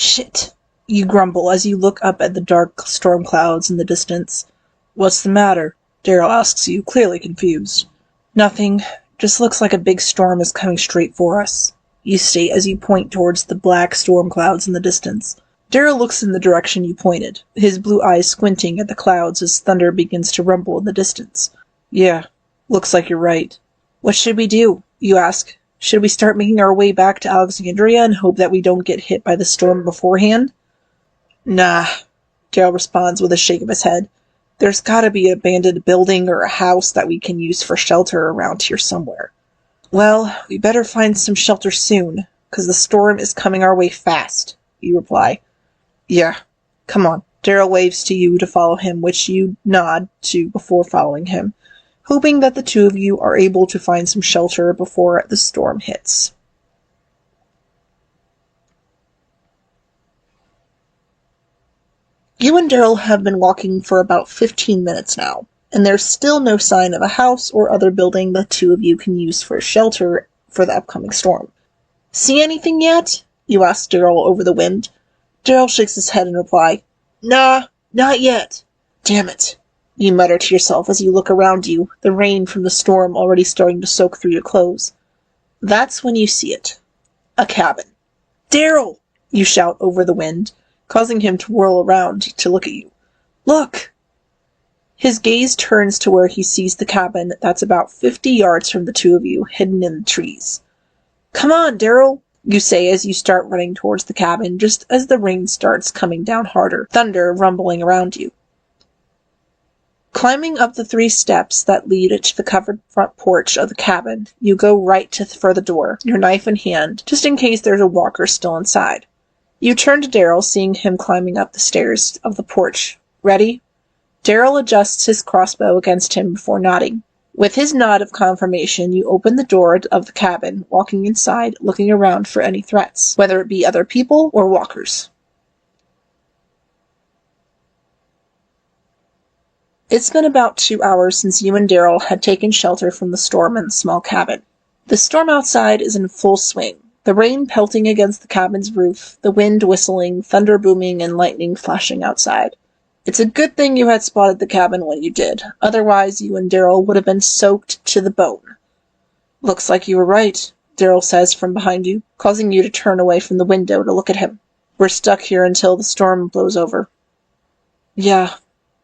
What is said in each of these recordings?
Shit, you grumble as you look up at the dark storm clouds in the distance. What's the matter? Daryl asks you, clearly confused. Nothing. Just looks like a big storm is coming straight for us, you state as you point towards the black storm clouds in the distance. Daryl looks in the direction you pointed, his blue eyes squinting at the clouds as thunder begins to rumble in the distance. Yeah, looks like you're right. What should we do? You ask. Should we start making our way back to Alexandria and hope that we don't get hit by the storm beforehand? Nah, Daryl responds with a shake of his head. There's gotta be an abandoned building or a house that we can use for shelter around here somewhere. Well, we better find some shelter soon, 'cause the storm is coming our way fast, you reply. Yeah, come on. Daryl waves to you to follow him, which you nod to before following him, hoping that the two of you are able to find some shelter before the storm hits. You and Daryl have been walking for about 15 minutes now, and there's still no sign of a house or other building the two of you can use for shelter for the upcoming storm. See anything yet? You ask Daryl over the wind. Daryl shakes his head in reply. Nah, not yet. Damn it, you mutter to yourself as you look around you, the rain from the storm already starting to soak through your clothes. That's when you see it. A cabin. Daryl! You shout over the wind, causing him to whirl around to look at you. Look! His gaze turns to where he sees the cabin that's about 50 yards from the two of you, hidden in the trees. Come on, Daryl, you say as you start running towards the cabin just as the rain starts coming down harder, thunder rumbling around you. Climbing up the 3 steps that lead to the covered front porch of the cabin, you go right for the door, your knife in hand, just in case there's a walker still inside. You turn to Daryl, seeing him climbing up the stairs of the porch. Ready? Daryl adjusts his crossbow against him before nodding. With his nod of confirmation, you open the door of the cabin, walking inside, looking around for any threats, whether it be other people or walkers. It's been about 2 hours since you and Daryl had taken shelter from the storm in the small cabin. The storm outside is in full swing, the rain pelting against the cabin's roof, the wind whistling, thunder booming, and lightning flashing outside. It's a good thing you had spotted the cabin when you did, otherwise you and Daryl would have been soaked to the bone. Looks like you were right, Daryl says from behind you, causing you to turn away from the window to look at him. We're stuck here until the storm blows over. Yeah,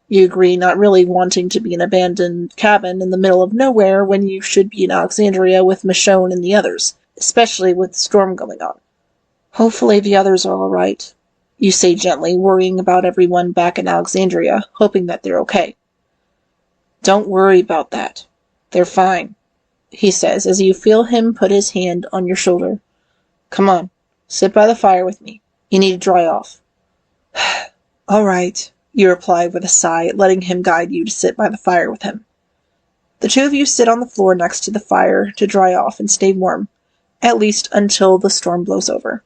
you agree, not really wanting to be an abandoned cabin in the middle of nowhere when you should be in Alexandria with Michonne and the others, especially with the storm going on. Hopefully the others are all right, you say gently, worrying about everyone back in Alexandria, hoping that they're okay. Don't worry about that. They're fine, he says as you feel him put his hand on your shoulder. Come on, sit by the fire with me. You need to dry off. All right, you reply with a sigh, letting him guide you to sit by the fire with him. The two of you sit on the floor next to the fire to dry off and stay warm, at least until the storm blows over.